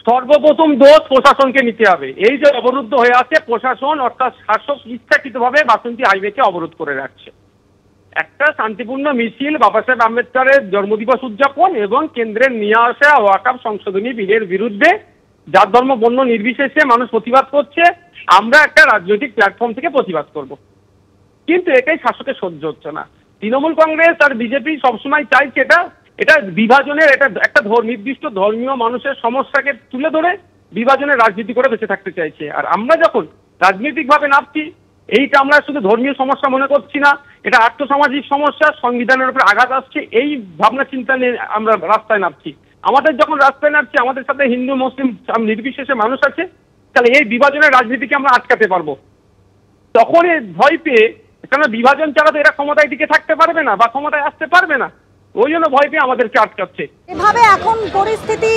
সর্বপ্রথম দোষ প্রশাসনকে নিতে হবে। এই যে অবরুদ্ধ হয়ে আছে, প্রশাসন অর্থাৎ শাসক ইচ্ছাকৃতভাবে বাসন্তী হাইওয়েকে অবরোধ করে রাখছে। একটা শান্তিপূর্ণ মিছিল, বাবা সাহেব আম্বেদকরের জন্মদিবস উদযাপন এবং কেন্দ্রের নিয়ে আসা ওয়াকফ সংশোধনী বিলের বিরুদ্ধে জাত ধর্ম বর্ণ নির্বিশেষে মানুষ প্রতিবাদ করছে। আমরা একটা রাজনৈতিক প্ল্যাটফর্ম থেকে প্রতিবাদ করব, কিন্তু এটাই শাসকের সহ্য হচ্ছে না। তৃণমূল কংগ্রেস আর বিজেপি সবসময় চাইছে এটা বিভাজনের, এটা একটা নির্দিষ্ট ধর্মীয় মানুষের সমস্যাকে তুলে ধরে বিভাজনের রাজনীতি করে বেঁচে থাকতে চাইছে। আর আমরা যখন রাজনৈতিকভাবে নামছি, এইটা আমরা শুধু ধর্মীয় সমস্যা মনে করছি না, এটা আর্থসামাজিক সমস্যা, সংবিধানের উপরে আঘাত আসছে, এই ভাবনা চিন্তা নিয়ে আমরা রাস্তায় নামছি। আমাদের যখন রাস্তায় নামছি, আমাদের সাথে হিন্দু মুসলিম নির্বিশেষে মানুষ আছে, তাহলে এই বিভাজনের রাজনীতিকে আমরা আটকাতে পারবো। তখন ভয় পেয়ে, কেন বিভাজন ছাড়া তো এরা ক্ষমতায় টিকে থাকতে পারবে না বা ক্ষমতায় আসতে পারবে না, ওই জন্য ভয় পেয়ে আমাদেরকে আটকাচ্ছে। এভাবে এখন পরিস্থিতি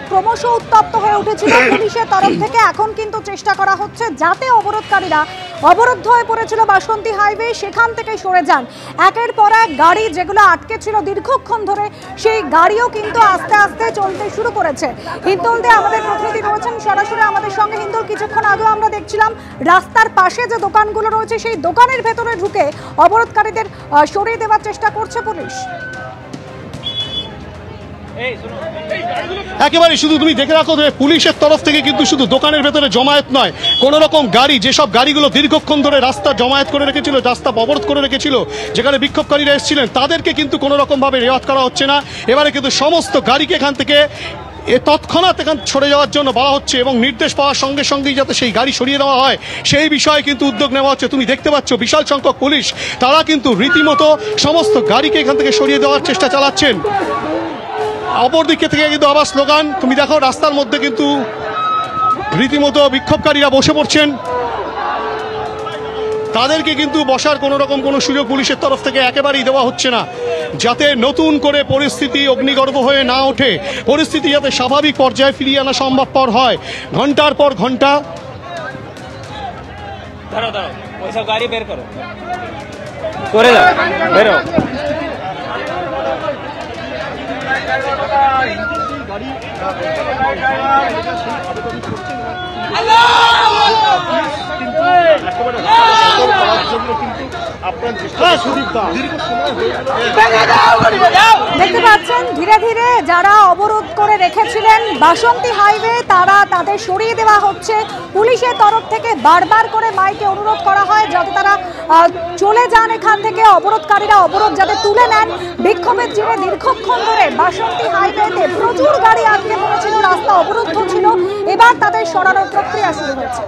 ক্রমশ উত্তপ্ত হয়ে উঠেছিল পুলিশের তরফ থেকে। এখন কিন্তু চেষ্টা করা হচ্ছে যাতে অবরোধকারীরা অবরুদ্ধ হয়ে পড়েছিল বাসন্তী হাইওয়ে, সেখান থেকে সরে যান। একের পর এক গাড়ি যেগুলো আটকে ছিল দীর্ঘক্ষণ ধরে, সেই গাড়িও কিন্তু আস্তে আস্তে চলতে শুরু করেছে। হিন্দোল দিয়ে আমাদের প্রতিনিধি রয়েছেন সরাসরি আমাদের সঙ্গে। হিন্দোল, কিছুক্ষণ আগেও আমরা দেখছিলাম রাস্তার পাশে যে দোকানগুলো রয়েছে, সেই দোকানের ভেতরে ঢুকে অবরোধকারীদের সরিয়ে দেওয়ার চেষ্টা করছে পুলিশ। একেবারে শুধু তুমি দেখে রাখো, পুলিশের তরফ থেকে কিন্তু শুধু দোকানের ভেতরে জমায়েত নয়, কোন রকম গাড়ি, যেসব গাড়িগুলো দীর্ঘক্ষণ ধরে রাস্তা জমায়েত করে রেখেছিল, রাস্তা অবরোধ করে রেখেছিল, যেখানে বিক্ষোভকারীরা এসেছিলেন, তাদেরকে কিন্তু কোনো রকম ভাবে রেওয়াজ করা হচ্ছে না। এবারে কিন্তু সমস্ত গাড়িকে এখান থেকে তৎক্ষণাৎ এখান সরে যাওয়ার জন্য বলা হচ্ছে এবং নির্দেশ পাওয়ার সঙ্গে সঙ্গেই যাতে সেই গাড়ি সরিয়ে দেওয়া হয়, সেই বিষয়ে কিন্তু উদ্যোগ নেওয়া হচ্ছে। তুমি দেখতে পাচ্ছ বিশাল সংখ্যক পুলিশ, তারা কিন্তু রীতিমতো সমস্ত গাড়িকে এখান থেকে সরিয়ে দেওয়ার চেষ্টা চালাচ্ছেন। অপরদিকে থেকে কিন্তু আবার স্লোগান, তুমি দেখো রাস্তার মধ্যে কিন্তু রীতিমতো বিক্ষোভকারীরা বসে পড়ছেন। তাদেরকে কিন্তু বসার কোনো রকম কোনো সুযোগ পুলিশের তরফ থেকে একেবারেই দেওয়া হচ্ছে না, যাতে নতুন করে পরিস্থিতি অগ্নিগর্ভ হয়ে না ওঠে, পরিস্থিতি যাতে স্বাভাবিক পর্যায়ে ফিরিয়ে আনা সম্ভবপর হয়। ঘন্টার পর ঘন্টা গাড়ি বের করো, করে যাও, বেরো। দেখতে পাচ্ছেন ধীরে ধীরে যারা অবরোধ করে রেখেছিলেন বাসন্তী হাইওয়ে, তারা তাদের সরিয়ে দেওয়া হচ্ছে। পুলিশের তরফ থেকে বারবার করে মাইকে অনুরোধ করা হয় যাতে তারা চলে যান এখান থেকে, অবরোধকারীরা অবরোধ যাতে তুলে নেন। বিক্ষোভের জেরে দীর্ঘক্ষণ ধরে বাসন্তী হাইওয়েতে প্রচুর গাড়ি আটকে পড়েছিল, রাস্তা অবরুদ্ধ ছিল। এবার তাদের সরানোর প্রক্রিয়া শুরু হয়েছে।